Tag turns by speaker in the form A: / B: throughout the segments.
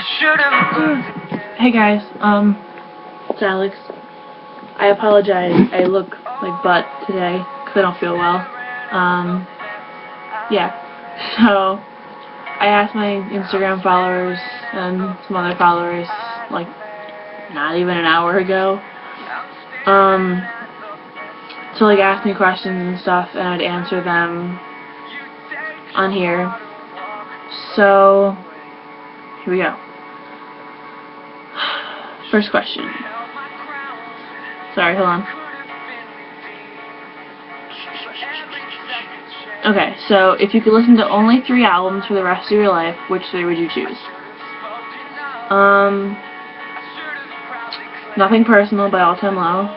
A: Hey guys, it's Alex. I apologize. I look like butt today because I don't feel well. Yeah. So, I asked my Instagram followers and some other followers, like, not even an hour ago, to, like, ask me questions and stuff, and I'd answer them on here. So, here we go. First question. Sorry, hold on. Okay, so if you could listen to only 3 albums for the rest of your life, which 3 would you choose? Nothing Personal by All Time Low.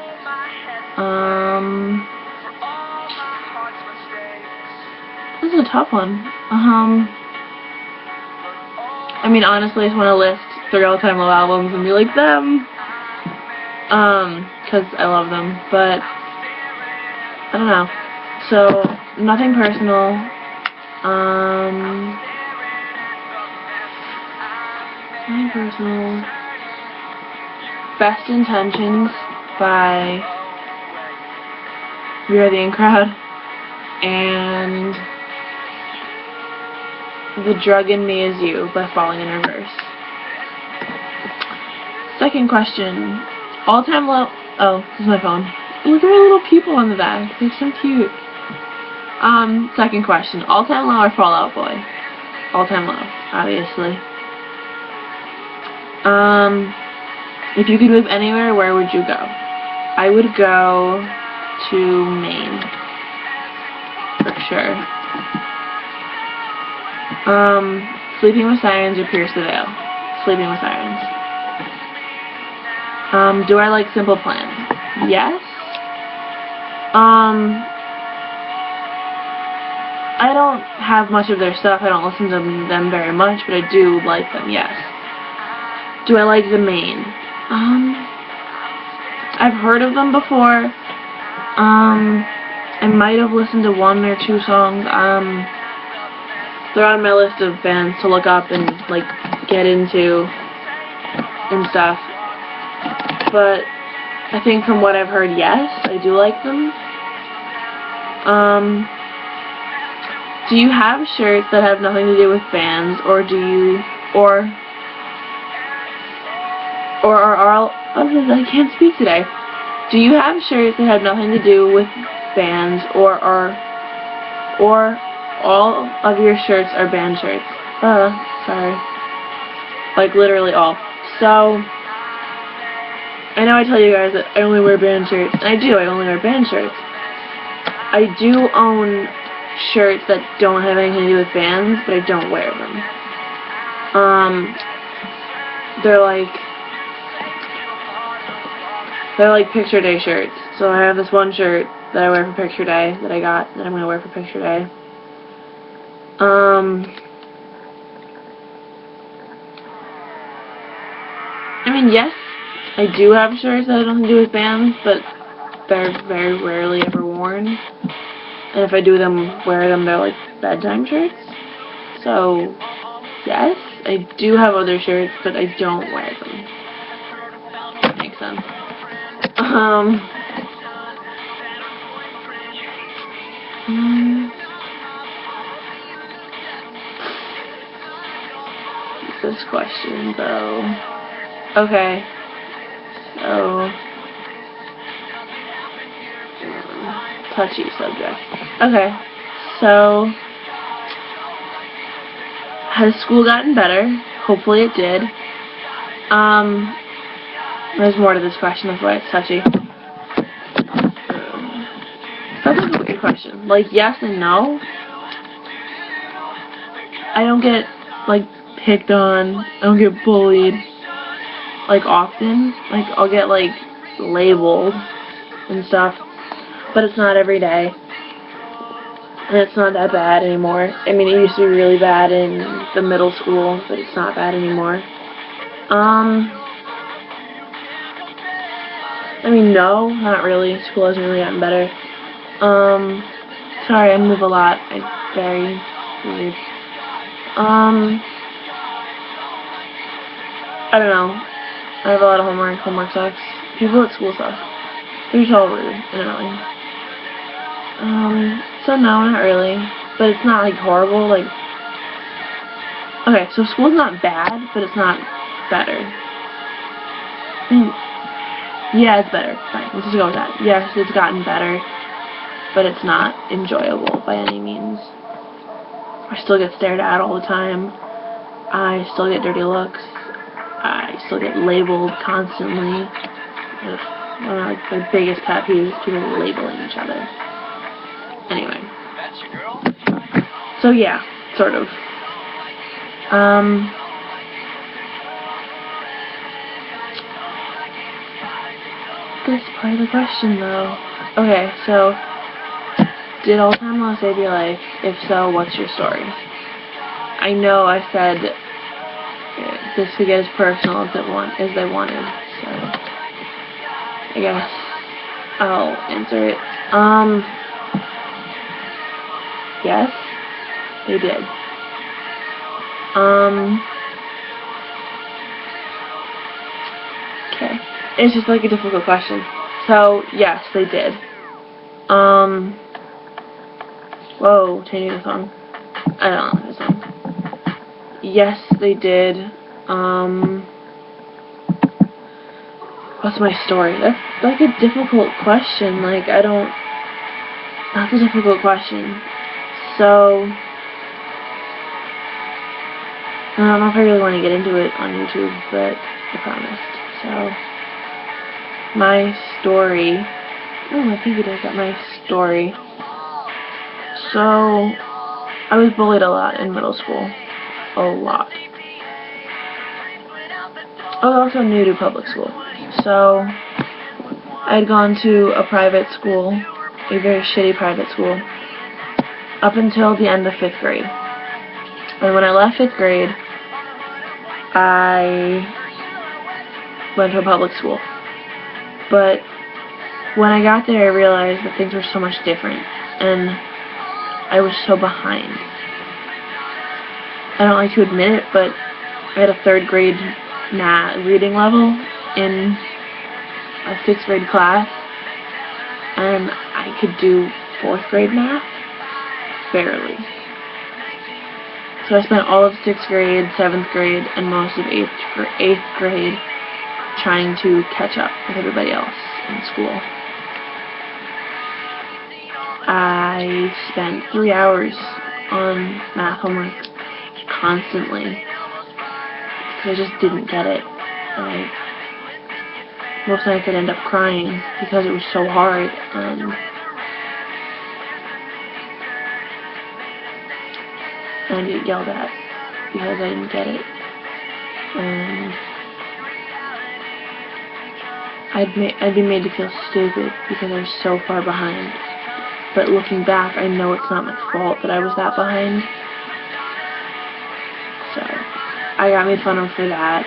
A: This is a tough one. I mean, honestly, I just want to list 3 All Time Low albums and be like them. Because I love them, but I don't know. So, Nothing Personal. Nothing Personal. Best Intentions by We Are the In Crowd. And The Drug in Me Is You by Falling in Reverse. Second question. All Time Low. Oh, this is my phone. Look at my little people on the back. They're so cute. Second question. All Time Low or Fall Out Boy? All Time Low, obviously. If you could live anywhere, where would you go? I would go to Maine. For sure. Sleeping with Sirens or Pierce the Veil? Sleeping with Sirens. Do I like Simple Plan? Yes. I don't have much of their stuff. I don't listen to them very much, but I do like them, yes. Do I like The Maine? I've heard of them before. I might have listened to 1 or 2 songs. They're on my list of bands to look up and, like, get into and stuff. But I think from what I've heard, yes, I do like them. Do you have shirts that have nothing to do with bands, or do you, or are all, I can't speak today. Do you have shirts that have nothing to do with bands, or all of your shirts are band shirts? Sorry. Like, literally all. So, I know I tell you guys that I only wear band shirts, and I do, I only wear band shirts. I do own shirts that don't have anything to do with bands, but I don't wear them. They're like picture day shirts. So I have this one shirt that I wear for picture day that I got that I'm going to wear for picture day. I mean, yes, I do have shirts that have nothing to do with bands, but they're very rarely ever worn. And if I do wear them, they're like bedtime shirts. So, yes, I do have other shirts, but I don't wear them. That makes sense. This question, though. Okay. So, touchy subject. Okay. So, has school gotten better? Hopefully it did. There's more to this question, that's why it's touchy. That's a weird question. Like, yes and no. I don't get, like, picked on. I don't get bullied, like, often. Like, I'll get, like, labeled and stuff. But it's not every day. And it's not that bad anymore. I mean, it used to be really bad in the middle school, but it's not bad anymore. I mean, no, not really. School hasn't really gotten better. Sorry, I move a lot. It's very weird. I don't know. I have a lot of homework. Homework sucks. People at school suck. They're just all rude and annoying. So no, not really. But it's not, like, horrible. Like, okay, so school's not bad, but it's not better. I mean, yeah, it's better. Fine, let's just go with that. Yes, it's gotten better, but it's not enjoyable by any means. I still get stared at all the time. I still get dirty looks. I still get labeled constantly. One of like, my biggest pet peeves is people labeling each other. Anyway. So yeah, sort of. This part of the question though. Okay, so did all-time low save your life? If so, what's your story? I know I said this could get as personal as they wanted, so I guess I'll answer it. Yes, they did. Okay. It's just like a difficult question. So, yes, they did. Whoa, changing the song. I don't know the song. Yes, they did. What's my story? That's like a difficult question. Like, that's a difficult question. So, I don't know if I really want to get into it on YouTube, but I promised. So, my story. Oh, I think I got my story. So, I was bullied a lot in middle school. A lot. I was also new to public school. So, I had gone to a private school, a very shitty private school, up until the end of 5th grade. And when I left 5th grade, I went to a public school. But when I got there, I realized that things were so much different, and I was so behind. I don't like to admit it, but I had a 3rd grade reading level in a 6th grade class, and I could do 4th grade math barely. So I spent all of 6th grade, 7th grade, and most of 8th grade trying to catch up with everybody else in school. I spent 3 hours on math homework constantly because I just didn't get it. And most nights I'd end up crying because it was so hard. And I'd get yelled at because I didn't get it. And I'd be made to feel stupid because I was so far behind. But looking back, I know it's not my fault that I was that behind. So, I got made fun of for that.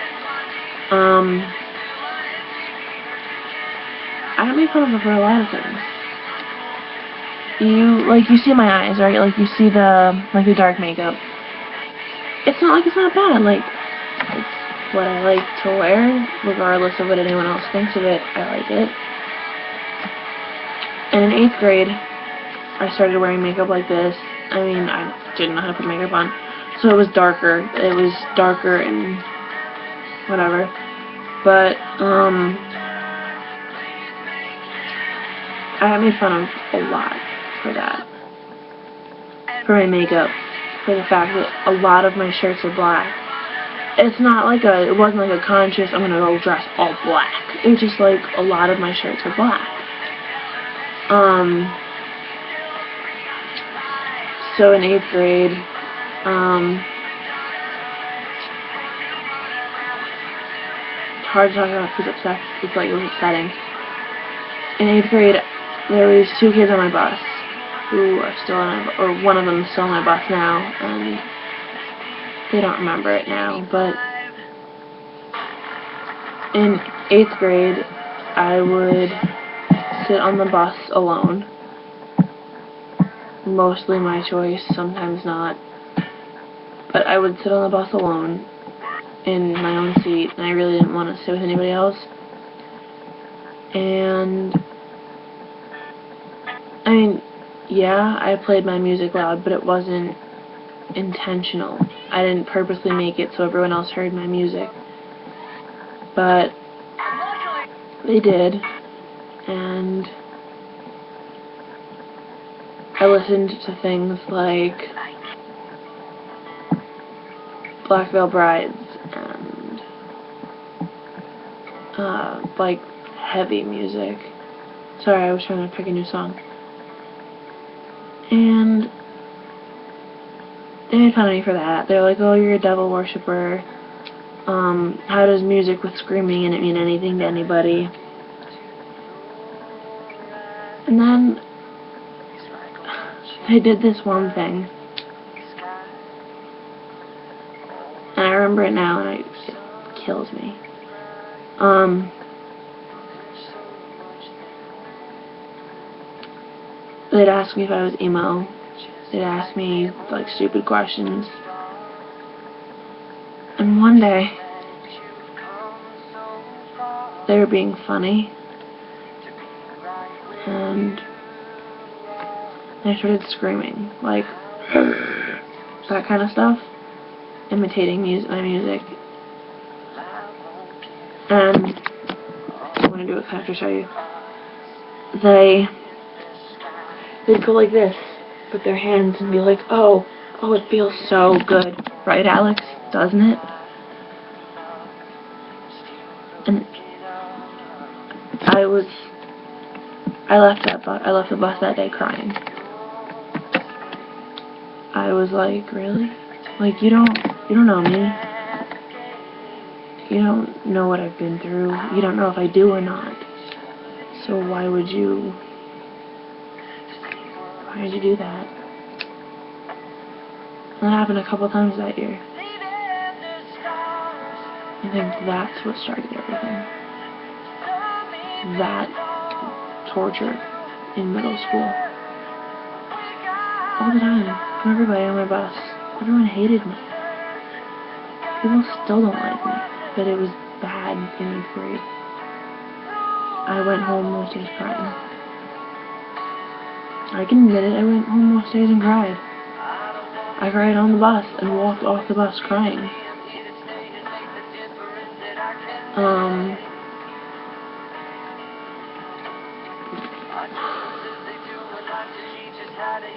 A: I got made fun of for a lot of things. You see my eyes, right? Like, you see the dark makeup. It's not like it's not bad. Like, it's what I like to wear, regardless of what anyone else thinks of it. I like it. And in 8th grade, I started wearing makeup like this. I mean, I didn't know how to put makeup on. So it was darker. It was darker and whatever. But, I got made fun of a lot for that. For my makeup. For the fact that a lot of my shirts are black. It wasn't like a conscious, I'm gonna go dress all black. It was just like, a lot of my shirts are black. So in 8th grade, it's hard to talk about because it's like it was upsetting. In 8th grade, there was 2 kids on my bus who are still or one of them is still on my bus now, and they don't remember it now, but in 8th grade, I would sit on the bus alone. Mostly my choice, sometimes not. But I would sit on the bus alone in my own seat, and I really didn't want to sit with anybody else. And I mean, yeah, I played my music loud, but it wasn't intentional. I didn't purposely make it so everyone else heard my music. But they did, and I listened to things like Black Veil Brides and like heavy music. Sorry, I was trying to pick a new song. And they made fun of me for that. They're like, oh, you're a devil worshiper. How does music with screaming in it mean anything to anybody? And then they did this one thing. And I remember it now, and it kills me. They'd ask me if I was emo. They'd ask me, like, stupid questions. And one day, they were being funny. And I started screaming, like, that kind of stuff. Imitating my music. And I'm going to do it, I have to show you. They'd go like this with their hands and be like, oh, it feels so good. Right, Alex? Doesn't it? And I left the bus that day crying. I was like, really? Like, you don't know me. You don't know what I've been through. You don't know if I do or not. So why would you do that? That happened a couple times that year. I think that's what started everything. That torture in middle school. All the time. From everybody on my bus. Everyone hated me. People still don't like me. But it was bad in 8th grade. I went home most days crying. I can admit it, I went home most days and cried. I cried on the bus and walked off the bus crying.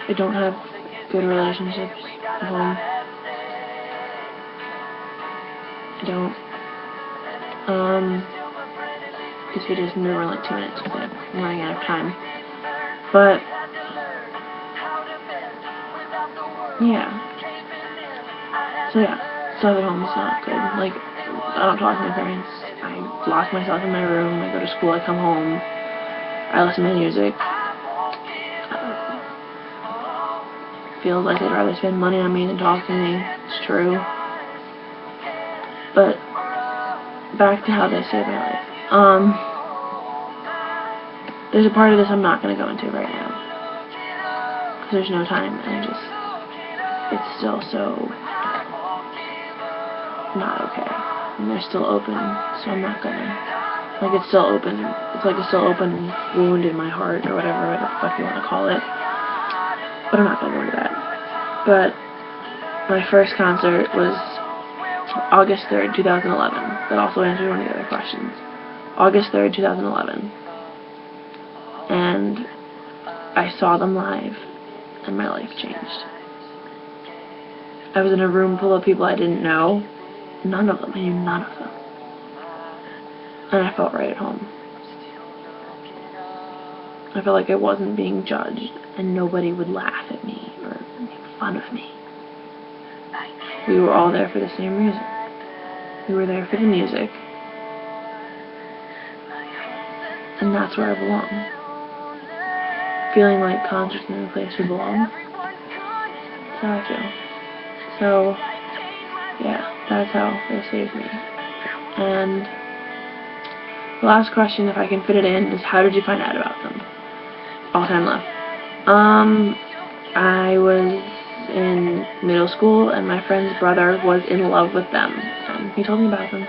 A: I don't have good relationships at home. I don't. This video's been over like 2 minutes because I'm running out of time. But yeah. So yeah, stuff at home is not good. Like, I don't talk to my parents. I lock myself in my room. I go to school. I come home. I listen to music. Feels like they'd rather spend money on me than talk to me. It's true. But back to how they saved my life. There's a part of this I'm not going to go into right now. Because there's no time, and it's still so not okay. And they're still open, so I'm not gonna. Like, it's still open. It's like a still open wound in my heart, or whatever the fuck you want to call it. But I'm not gonna go into that. But my first concert was August 3rd, 2011. That also answered one of the other questions. August 3rd, 2011. And I saw them live, and my life changed. I was in a room full of people I didn't know. None of them. I knew none of them. And I felt right at home. I felt like I wasn't being judged, and nobody would laugh at me or make fun of me. We were all there for the same reason. We were there for the music. And that's where I belong. Feeling like concerts in a place we belong. That's how I feel. So, yeah, that's how they saved me. And the last question, if I can fit it in, is how did you find out about them? All time left. I was in middle school, and my friend's brother was in love with them. And them. He told me about them.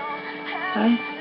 A: Bye.